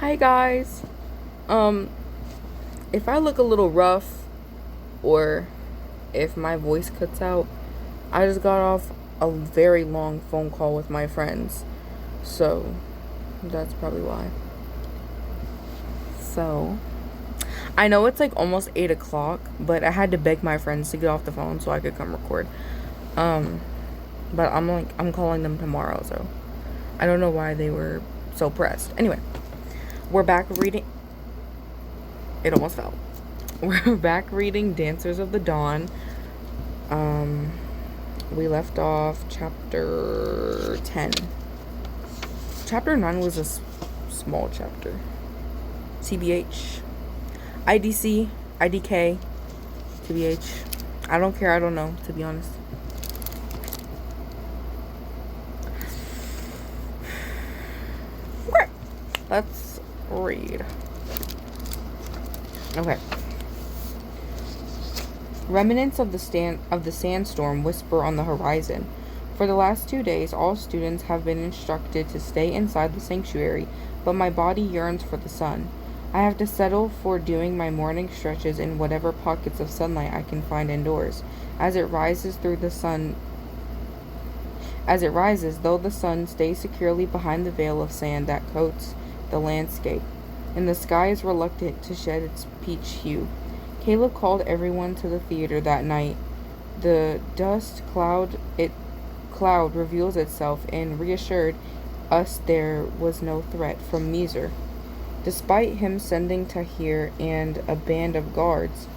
Hi guys. Um, if I look a little rough or if my voice cuts out, I just got off a very long phone call with my friends. So, that's probably why. So, I know it's like almost 8 o'clock, but I had to beg my friends to get off the phone so I could come record. Um, but I'm calling them tomorrow, so I don't know why they were so pressed. Anyway, we're back reading. It almost fell. We're back reading Dancers of the Dawn. We left off chapter 10. Chapter 9 was a small chapter. TBH. IDC. IDK. TBH. I don't care, I don't know, to be honest. Okay. Let's read. Okay. Remnants of the sandstorm whisper on the horizon. For the last 2 days, all students have been instructed to stay inside the sanctuary, but my body yearns for the sun. I have to settle for doing my morning stretches in whatever pockets of sunlight I can find indoors. As it rises, though the sun stays securely behind the veil of sand that coats the landscape, and the sky is reluctant to shed its peach hue. Caleb called everyone to the theater that night. The dust cloud reveals itself and reassured us there was no threat from Meezer. Despite him sending Tahir and a band of guards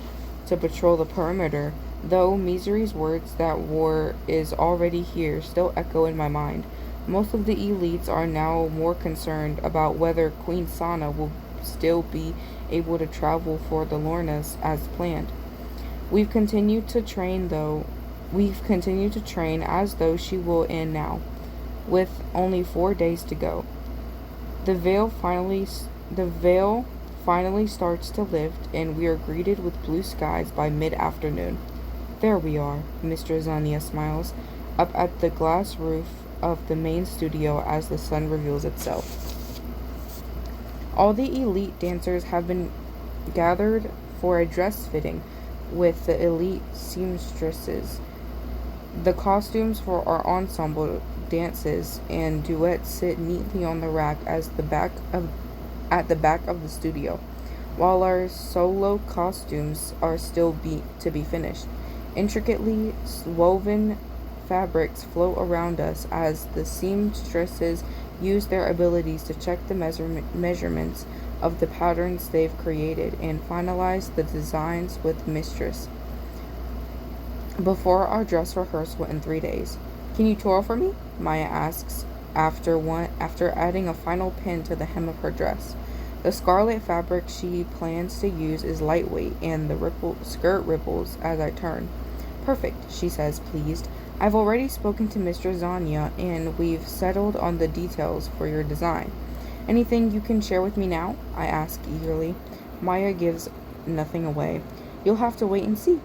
to patrol the perimeter, though Meezer's words that war is already here still echo in my mind, most of the elites are now more concerned about whether Queen Sana will still be able to travel for the Lornas as planned. We've continued to train as though she will end now, with only 4 days to go. The veil finally starts to lift, and we are greeted with blue skies by mid-afternoon. There we are, Mr. Zania smiles, up at the glass roof of the main studio as the sun reveals itself. All the elite dancers have been gathered for a dress fitting with the elite seamstresses. The costumes for our ensemble dances and duets sit neatly on the rack at the back of the studio, while our solo costumes are still to be finished. Intricately woven fabrics float around us as the seamstresses use their abilities to check the measurements of the patterns they've created and finalize the designs with Mistress before our dress rehearsal in 3 days. Can you twirl for me? Maya asks after adding a final pin to the hem of her dress. The scarlet fabric she plans to use is lightweight, and the skirt ripples as I turn. Perfect, she says, pleased. I've already spoken to Mr. Zania, and we've settled on the details for your design. Anything you can share with me now? I ask eagerly. Maya gives nothing away. You'll have to wait and see.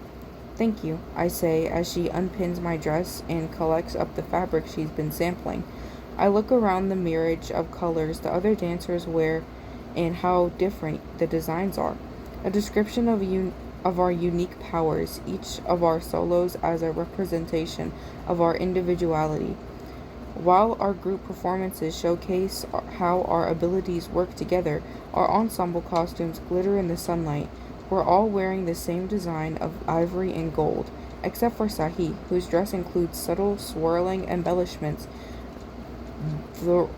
Thank you, I say as she unpins my dress and collects up the fabric she's been sampling. I look around the mirage of colors the other dancers wear and how different the designs are. A description of our unique powers, each of our solos as a representation of our individuality. While our group performances showcase how our abilities work together, our ensemble costumes glitter in the sunlight. We're all wearing the same design of ivory and gold, except for Sahi, whose dress includes subtle swirling embellishments through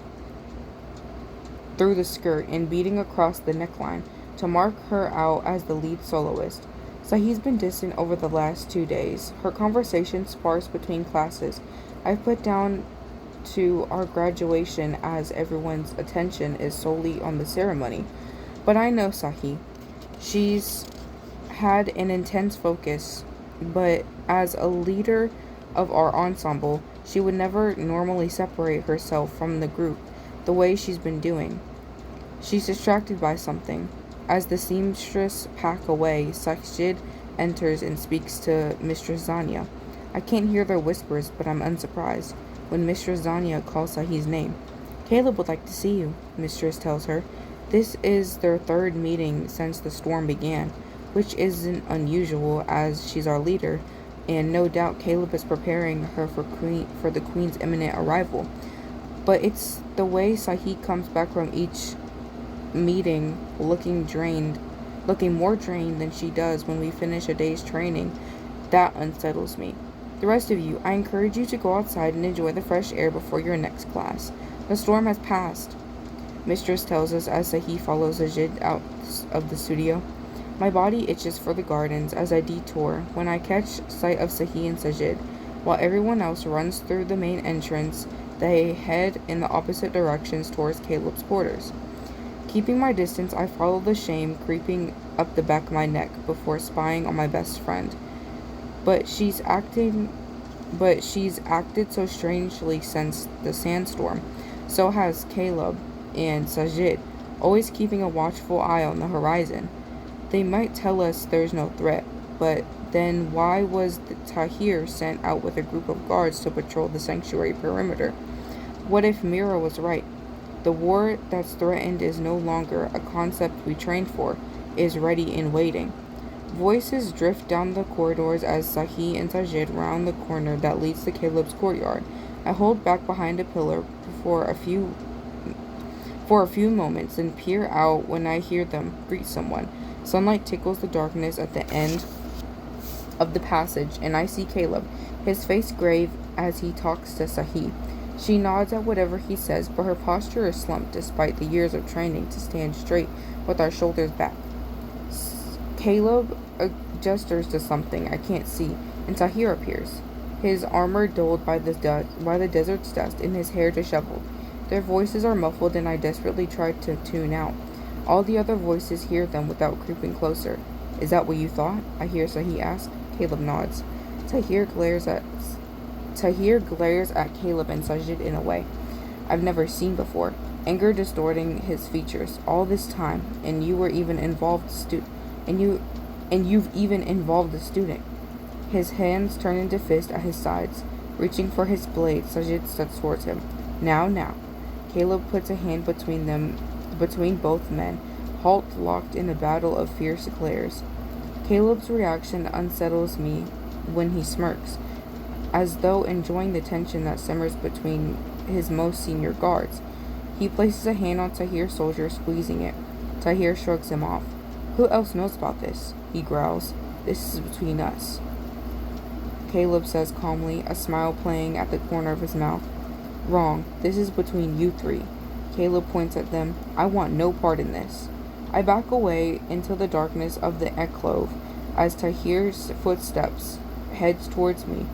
the skirt and beading across the neckline to mark her out as the lead soloist. Sahi's been distant over the last 2 days, her conversation sparse between classes. I've put down to our graduation as everyone's attention is solely on the ceremony. But I know Sahi. She's had an intense focus, but as a leader of our ensemble, she would never normally separate herself from the group the way she's been doing. She's distracted by something. As the seamstress pack away, Sakshid enters and speaks to Mistress Zania. I can't hear their whispers, but I'm unsurprised when Mistress Zania calls Sahi's name. Caleb would like to see you, Mistress tells her. This is their third meeting since the storm began, which isn't unusual as she's our leader, and no doubt Caleb is preparing her for the Queen's imminent arrival. But it's the way Sahi comes back from each meeting looking more drained than she does when we finish a day's training, that unsettles me. The rest of you, I encourage you to go outside and enjoy the fresh air before your next class. The storm has passed, Mistress tells us as Sahi follows Ajid out of the studio. My body itches for the gardens as I detour when I catch sight of Sahi and Sajid. While everyone else runs through the main entrance, they head in the opposite directions towards Caleb's quarters. Keeping my distance, I follow the shame creeping up the back of my neck before spying on my best friend. But she's acted so strangely since the sandstorm. So has Caleb and Sajid, always keeping a watchful eye on the horizon. They might tell us there's no threat, but then why was Tahir sent out with a group of guards to patrol the sanctuary perimeter? What if Mira was right? The war that's threatened is no longer a concept we trained for, is ready and waiting. Voices drift down the corridors as Sahi and Sajid round the corner that leads to Caleb's courtyard. I hold back behind a pillar for a few moments and peer out when I hear them greet someone. Sunlight tickles the darkness at the end of the passage, and I see Caleb, his face grave as he talks to Sahi. She nods at whatever he says, but her posture is slumped despite the years of training to stand straight with our shoulders back. Caleb gestures to something I can't see, and Tahir appears, his armor dulled by the desert's dust and his hair disheveled. Their voices are muffled, and I desperately try to tune out. All the other voices hear them without creeping closer. Is that what you thought? I hear Sahi ask. Caleb nods. Tahir glares at Caleb and Sajid in a way I've never seen before, anger distorting his features. All this time, and you've even involved a student. His hands turn into fists at his sides. Reaching for his blade, Sajid steps towards him. Now. Caleb puts a hand between both men, halt locked in a battle of fierce glares. Caleb's reaction unsettles me when he smirks, as though enjoying the tension that simmers between his most senior guards. He places a hand on Tahir's shoulder, squeezing it. Tahir shrugs him off. Who else knows about this? He growls. This is between us. Caleb says calmly, a smile playing at the corner of his mouth. Wrong. This is between you three. Caleb points at them. I want no part in this. I back away into the darkness of the alcove as Tahir's footsteps heads towards me,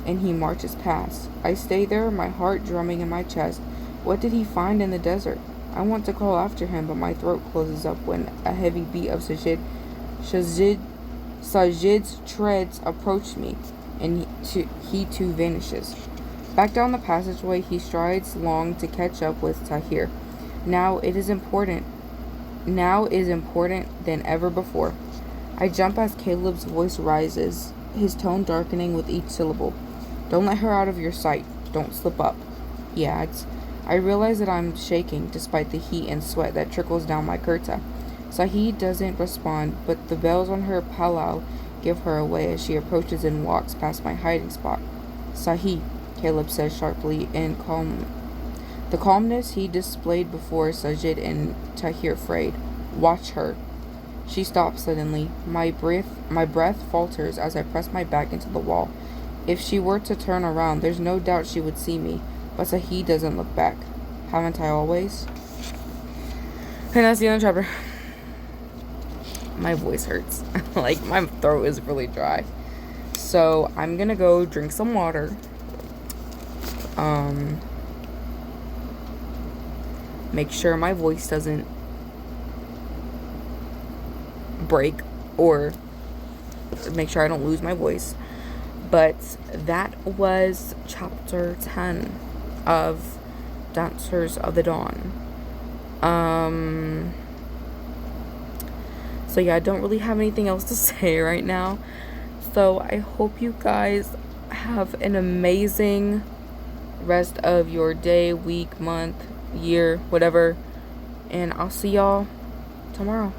and he marches past. I stay there, my heart drumming in my chest. What did he find in the desert? I want to call after him, but my throat closes up when a heavy beat of Sajid's treads approach me, and he too vanishes. Back down the passageway, he strides long to catch up with Tahir. Now is important than ever before. I jump as Caleb's voice rises, his tone darkening with each syllable. Don't let her out of your sight. Don't slip up, he adds. I realize that I'm shaking despite the heat and sweat that trickles down my kurta. Sahi doesn't respond, but the bells on her palau give her away as she approaches and walks past my hiding spot. Sahi, Caleb says sharply and calm. The calmness he displayed before Sajid and Tahir frayed. Watch her. She stops suddenly. My breath falters as I press my back into the wall. If she were to turn around, there's no doubt she would see me, but Sahi doesn't look back. Haven't I always? And that's the end of the chapter. My voice hurts. Like, my throat is really dry. So, I'm gonna go drink some water. Make sure my voice doesn't break, or make sure I don't lose my voice. But that was chapter 10 of Dancers of the Dawn. So yeah, I don't really have anything else to say right now. So I hope you guys have an amazing rest of your day, week, month, year, whatever. And I'll see y'all tomorrow.